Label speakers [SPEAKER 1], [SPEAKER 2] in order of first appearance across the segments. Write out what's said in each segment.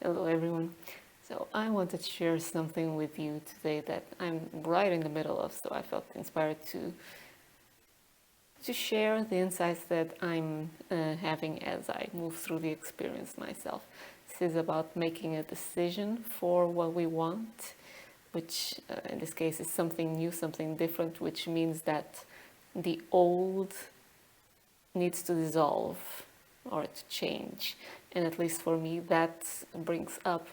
[SPEAKER 1] Hello, everyone. So, I wanted to share something with you today that I'm right in the middle of, so I felt inspired to share the insights that I'm having as I move through the experience myself. This is about making a decision for what we want, which in this case is something new, something different, which means that the old needs to dissolve or to change. And at least for me, that brings up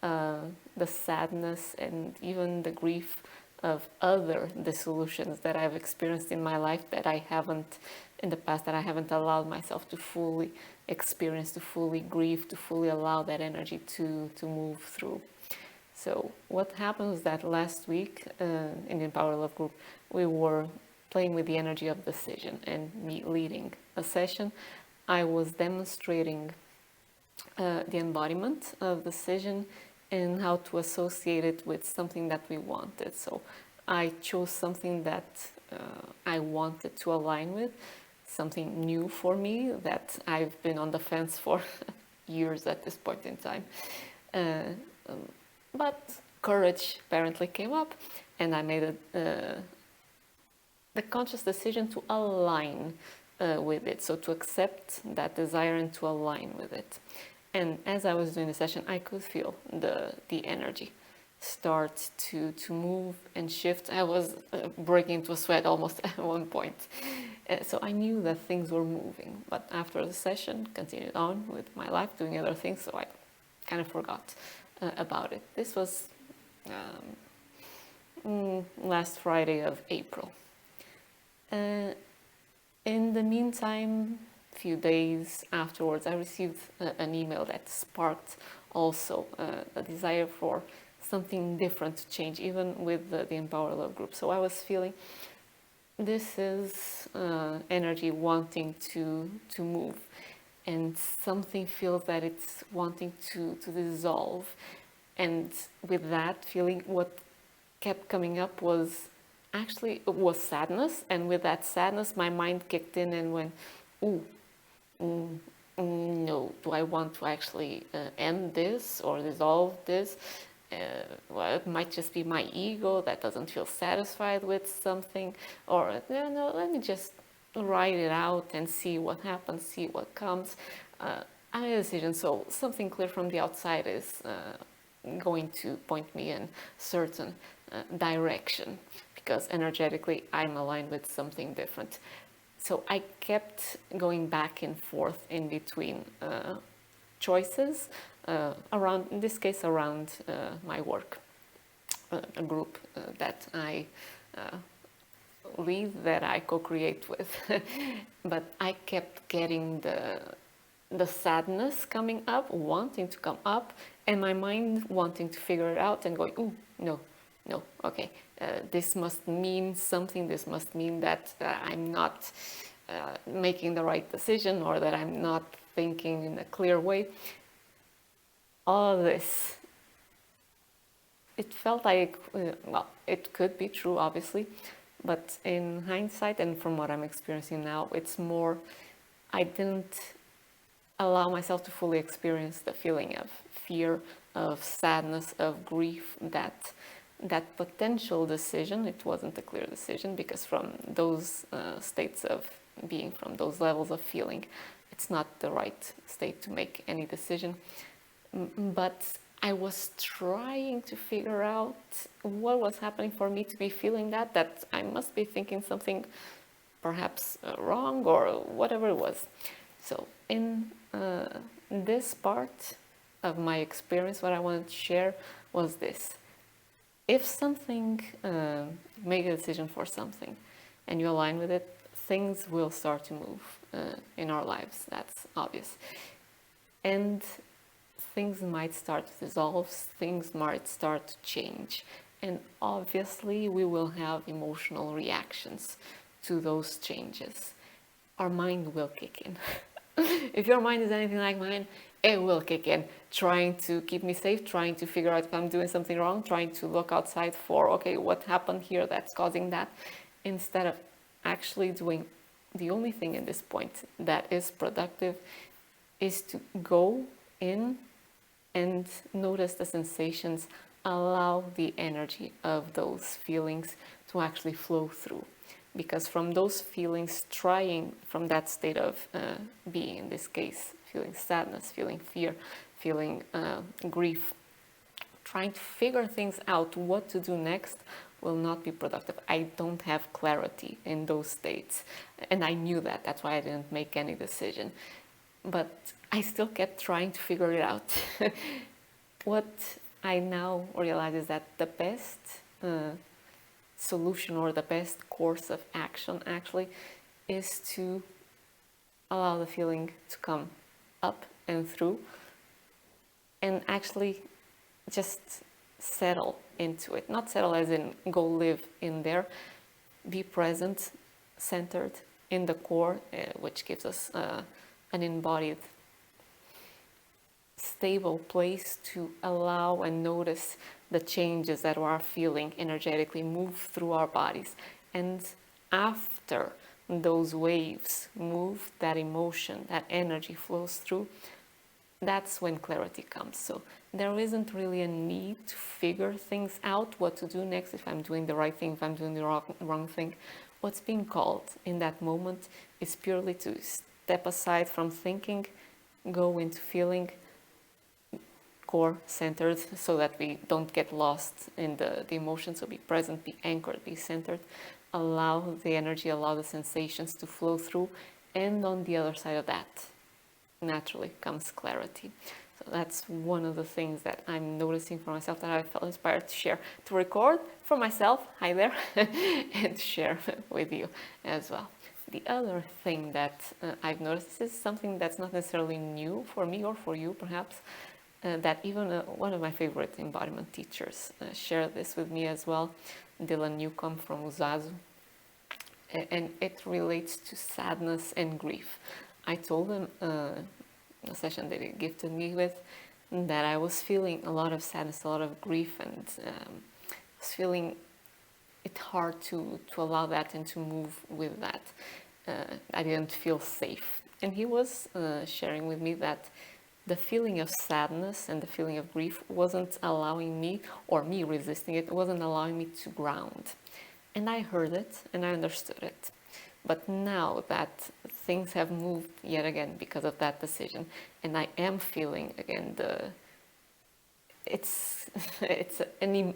[SPEAKER 1] the sadness and even the grief of other dissolutions that I've experienced in my life that I haven't, in the past, that I haven't allowed myself to fully experience, to fully grieve, to fully allow that energy to move through. So what happened was that last week in the Empowered Love group, we were playing with the energy of decision, and me leading a session, I was demonstrating the embodiment of decision and how to associate it with something that we wanted. So I chose something that I wanted to align with, something new for me that I've been on the fence for years at this point in time. Uh, but courage apparently came up, and I made the conscious decision to align with it, so to accept that desire and to align with it. And as I was doing the session, I could feel the energy start to move and shift. I was breaking into a sweat almost at one point. So I knew that things were moving. But after the session, continued on with my life, doing other things, so I kind of forgot about it. This was last Friday of April. In the meantime, a few days afterwards, I received an email that sparked also a desire for something different to change, even with the Empower Love group. So I was feeling this is energy wanting to move, and something feels that it's wanting to dissolve. And with that feeling, what kept coming up was sadness. And with that sadness, my mind kicked in and went, ooh, no, do I want to actually end this or dissolve this? Well, it might just be my ego that doesn't feel satisfied with something, or no, let me just write it out and see what happens, see what comes. I made a decision, so something clear from the outside is going to point me in certain direction, because energetically I'm aligned with something different. So I kept going back and forth in between choices around, in this case, around my work, a group that I lead, that I co-create with. But I kept getting the sadness coming up, wanting to come up, and my mind wanting to figure it out and going, ooh, no, okay, this must mean something. This must mean that I'm not making the right decision, or that I'm not thinking in a clear way. All this, it felt like, well, it could be true, obviously, but in hindsight, and from what I'm experiencing now, it's more, I didn't allow myself to fully experience the feeling of fear, of sadness, of grief, that potential decision. It wasn't a clear decision, because from those states of being, from those levels of feeling, it's not the right state to make any decision. But I was trying to figure out what was happening for me to be feeling that I must be thinking something perhaps wrong, or whatever it was. So in this part of my experience, what I wanted to share was this. If something, make a decision for something, and you align with it, things will start to move in our lives. That's obvious. And things might start to dissolve, things might start to change. And obviously, we will have emotional reactions to those changes. Our mind will kick in. If your mind is anything like mine, it will kick in, trying to keep me safe, trying to figure out if I'm doing something wrong, trying to look outside for, okay, what happened here that's causing that, instead of actually doing the only thing in this point that is productive, is to go in and notice the sensations, allow the energy of those feelings to actually flow through. Because from those feelings, trying from that state of being, in this case, feeling sadness, feeling fear, feeling grief, trying to figure things out, what to do next, will not be productive. I don't have clarity in those states. And I knew that. That's why I didn't make any decision. But I still kept trying to figure it out. What I now realize is that the best solution, or the best course of action actually, is to allow the feeling to come up and through, and actually just settle into it. Not settle as in go live in there. Be present, centered in the core, which gives us an embodied, stable place to allow and notice the changes that we are feeling energetically move through our bodies. And after those waves move, that emotion, that energy flows through, that's when clarity comes. So there isn't really a need to figure things out, what to do next, if I'm doing the right thing, if I'm doing the wrong thing. What's being called in that moment is purely to step aside from thinking, go into feeling, core centered, so that we don't get lost in the emotions. So be present, be anchored, be centered, allow the energy, allow the sensations to flow through, and on the other side of that naturally comes clarity. So that's one of the things that I'm noticing for myself, that I felt inspired to share, to record for myself, hi there, and share with you as well. The other thing that I've noticed is something that's not necessarily new for me or for you perhaps, that even one of my favorite embodiment teachers shared this with me as well, Dylan Newcomb from Uzazu, and it relates to sadness and grief. I told him a session that he gifted me with that I was feeling a lot of sadness, a lot of grief, and was feeling it hard to allow that and to move with that. I didn't feel safe. And he was sharing with me that the feeling of sadness and the feeling of grief wasn't allowing me, or me resisting it, wasn't allowing me to ground. And I heard it and I understood it. But now that things have moved yet again because of that decision, and I am feeling again it's an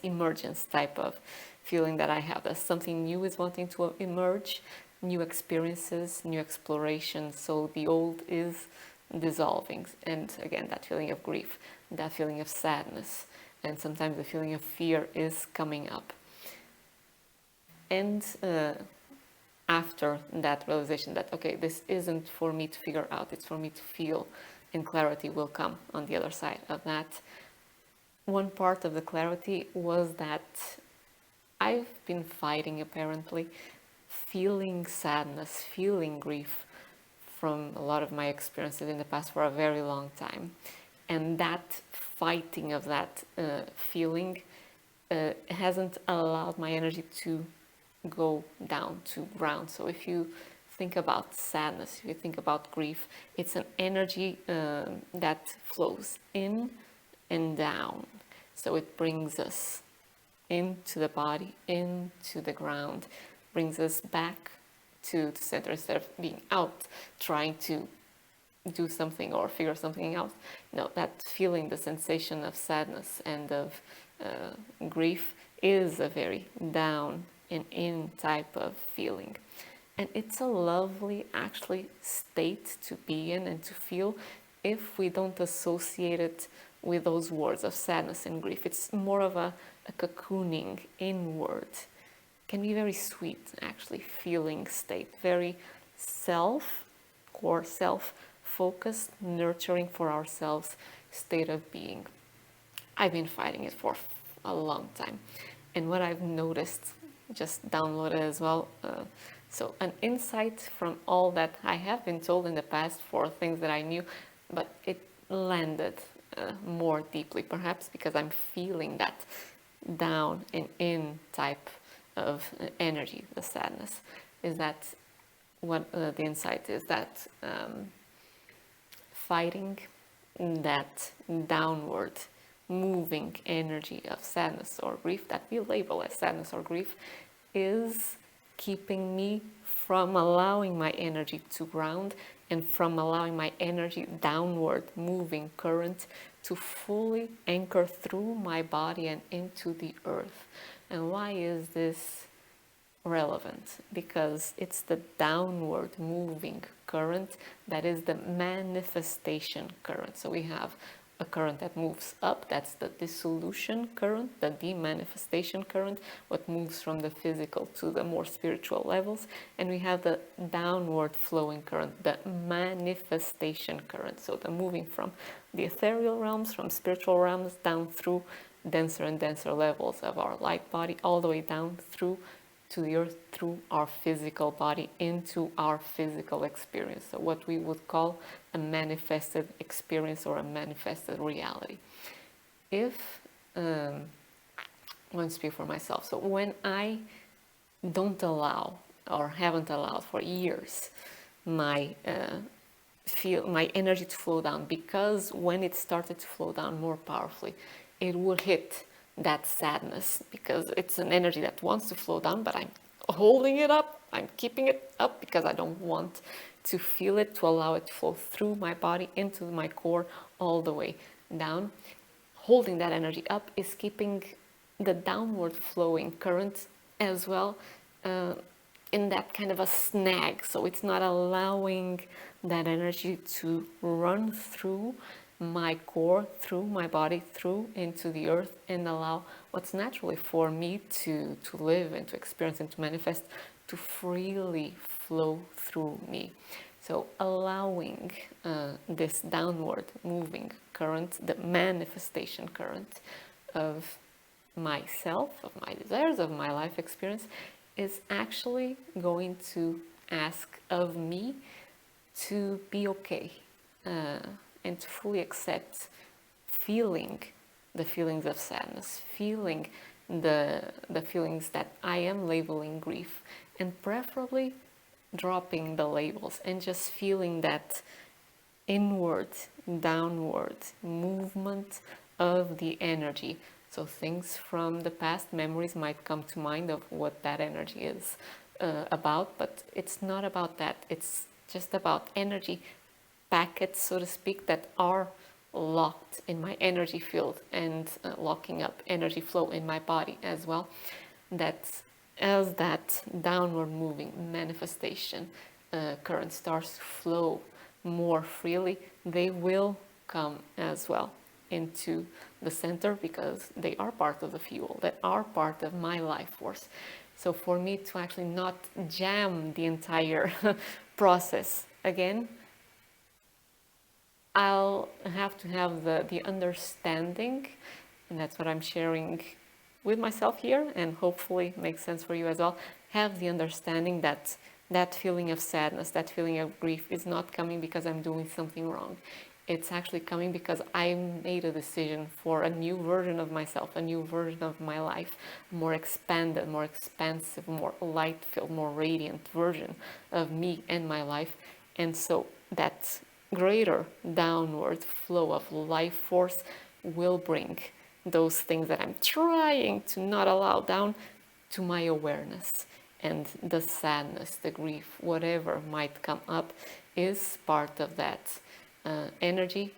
[SPEAKER 1] emergence type of feeling that I have. That something new is wanting to emerge, new experiences, new exploration. So the old is dissolving, and again that feeling of grief, that feeling of sadness, and sometimes the feeling of fear is coming up. And after that realization that, okay, this isn't for me to figure out, it's for me to feel, and clarity will come on the other side of that. One part of the clarity was that I've been fighting, apparently, feeling sadness, feeling grief from a lot of my experiences in the past for a very long time. And that fighting of that feeling hasn't allowed my energy to go down to ground. So if you think about sadness, if you think about grief, it's an energy that flows in and down. So it brings us into the body, into the ground, brings us back to the center instead of being out trying to do something or figure something out. No, that feeling, the sensation of sadness and of grief is a very down and in type of feeling. And it's a lovely, actually, state to be in and to feel if we don't associate it with those words of sadness and grief. It's more of a cocooning inward. Can be very sweet, actually, feeling state. Very core self-focused, nurturing for ourselves state of being. I've been fighting it for a long time. And what I've noticed, just downloaded as well, so an insight from all that I have been told in the past for things that I knew, but it landed more deeply, perhaps because I'm feeling that down and in type of energy, the sadness, is that what the insight is that fighting that downward moving energy of sadness or grief that we label as sadness or grief is keeping me from allowing my energy to ground and from allowing my energy downward moving current to fully anchor through my body and into the earth. And why is this relevant? Because it's the downward moving current that is the manifestation current. So we have a current that moves up, that's the dissolution current, the demanifestation current, what moves from the physical to the more spiritual levels. And we have the downward flowing current, the manifestation current. So the moving from the ethereal realms, from spiritual realms, down through denser and denser levels of our light body, all the way down through to the earth, through our physical body, into our physical experience. So what we would call a manifested experience or a manifested reality. If I want to speak for myself, so when I don't allow or haven't allowed for years my my energy to flow down, because when it started to flow down more powerfully, it would hit that sadness, because it's an energy that wants to flow down, but I'm holding it up, I'm keeping it up because I don't want to feel it, to allow it to flow through my body into my core all the way down. Holding that energy up is keeping the downward flowing current as well in that kind of a snag. So it's not allowing that energy to run through my core, through my body, through into the earth, and allow what's naturally for me to live and to experience and to manifest to freely flow through me. So allowing this downward moving current, the manifestation current of myself, of my desires, of my life experience, is actually going to ask of me to be okay and to fully accept feeling the feelings of sadness, feeling the feelings that I am labeling grief, and preferably dropping the labels and just feeling that inward, downward movement of the energy. So things from the past, memories might come to mind of what that energy is about, but it's not about that. It's just about energy packets, so to speak, that are locked in my energy field and locking up energy flow in my body as well. That as that downward moving manifestation current starts to flow more freely, they will come as well into the center, because they are part of the fuel, that are part of my life force. So for me to actually not jam the entire process again, I'll have to have the understanding, and that's what I'm sharing with myself here, and hopefully makes sense for you as well. Have the understanding that that feeling of sadness, that feeling of grief is not coming because I'm doing something wrong. It's actually coming because I made a decision for a new version of myself, a new version of my life, more expanded, more expansive, more light-filled, more radiant version of me and my life. And so that greater downward flow of life force will bring those things that I'm trying to not allow down to my awareness. And the sadness, the grief, whatever might come up is part of that energy,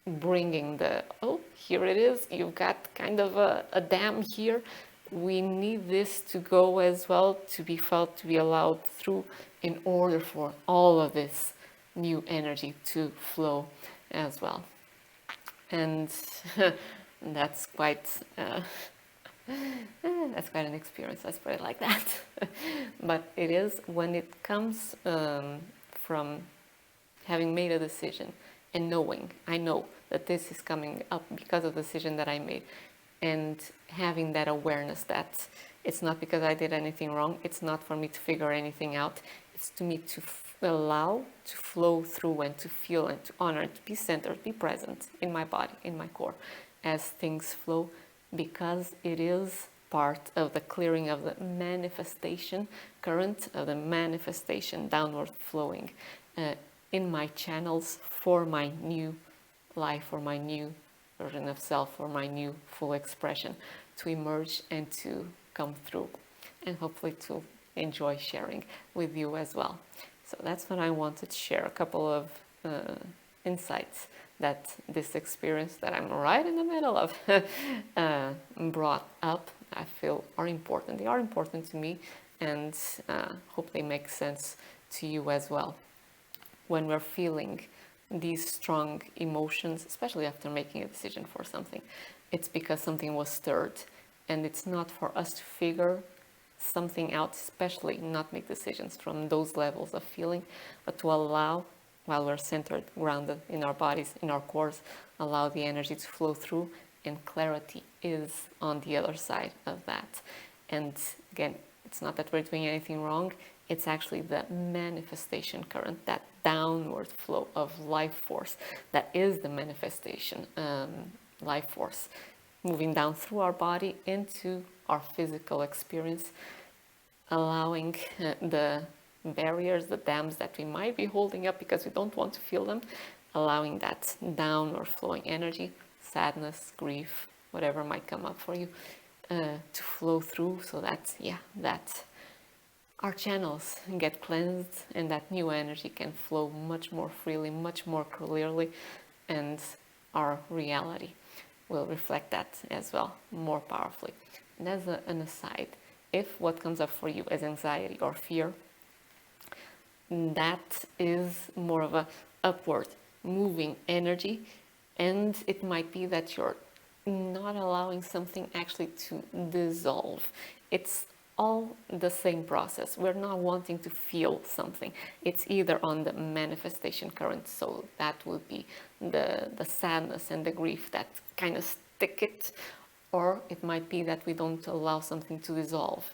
[SPEAKER 1] bringing the, oh, here it is, you've got kind of a dam here. We need this to go as well, to be felt, to be allowed through, in order for all of this new energy to flow as well. And that's quite that's quite an experience, let's put it like that. But it is when it comes from having made a decision and knowing, I know that this is coming up because of the decision that I made, and having that awareness that it's not because I did anything wrong, it's not for me to figure anything out, it's to me to allow to flow through and to feel and to honor, to be centered, be present in my body, in my core, as things flow, because it is part of the clearing of the manifestation current, of the manifestation downward flowing in my channels for my new life or my new version of self or my new full expression to emerge and to come through, and hopefully to enjoy sharing with you as well. So that's what I wanted to share, a couple of insights that this experience that I'm right in the middle of brought up, I feel are important. They are important to me, and hope they make sense to you as well. When we're feeling these strong emotions, especially after making a decision for something, it's because something was stirred, and it's not for us to figure something out, especially not make decisions from those levels of feeling, but to allow, while we're centered, grounded in our bodies, in our cores, allow the energy to flow through, and clarity is on the other side of that. And again, it's not that we're doing anything wrong, it's actually the manifestation current, that downward flow of life force that is the manifestation life force moving down through our body into our physical experience, allowing the barriers, the dams that we might be holding up because we don't want to feel them, allowing that downward flowing energy, sadness, grief, whatever might come up for you, to flow through, so that that our channels get cleansed and that new energy can flow much more freely, much more clearly, and our reality will reflect that as well, more powerfully. And as an aside, if what comes up for you as anxiety or fear, that is more of a upward moving energy, and it might be that you're not allowing something actually to dissolve. It's all the same process. We're not wanting to feel something. It's either on the manifestation current, so that would be the sadness and the grief that kind of stick it, or it might be that we don't allow something to dissolve,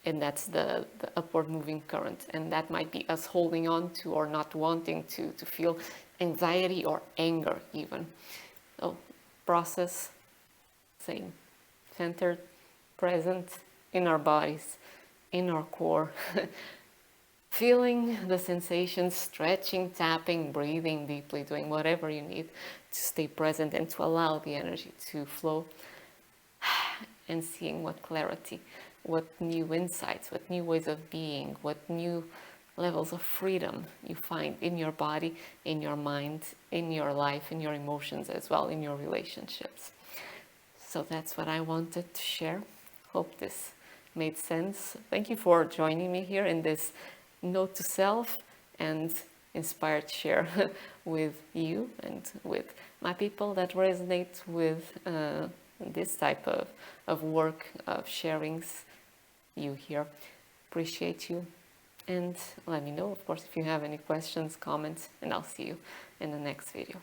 [SPEAKER 1] and that's the upward moving current, and that might be us holding on to or not wanting to feel anxiety or anger even. So process, same, centered, present in our bodies, in our core, feeling the sensations, stretching, tapping, breathing deeply, doing whatever you need to stay present and to allow the energy to flow, and seeing what clarity, what new insights, what new ways of being, what new levels of freedom you find in your body, in your mind, in your life, in your emotions as well, in your relationships. So that's what I wanted to share. Hope this made sense. Thank you for joining me here in this note to self and inspired share with you and with my people that resonate with this type of work, of sharings. You here. Appreciate you. And let me know, of course, if you have any questions, comments, and I'll see you in the next video.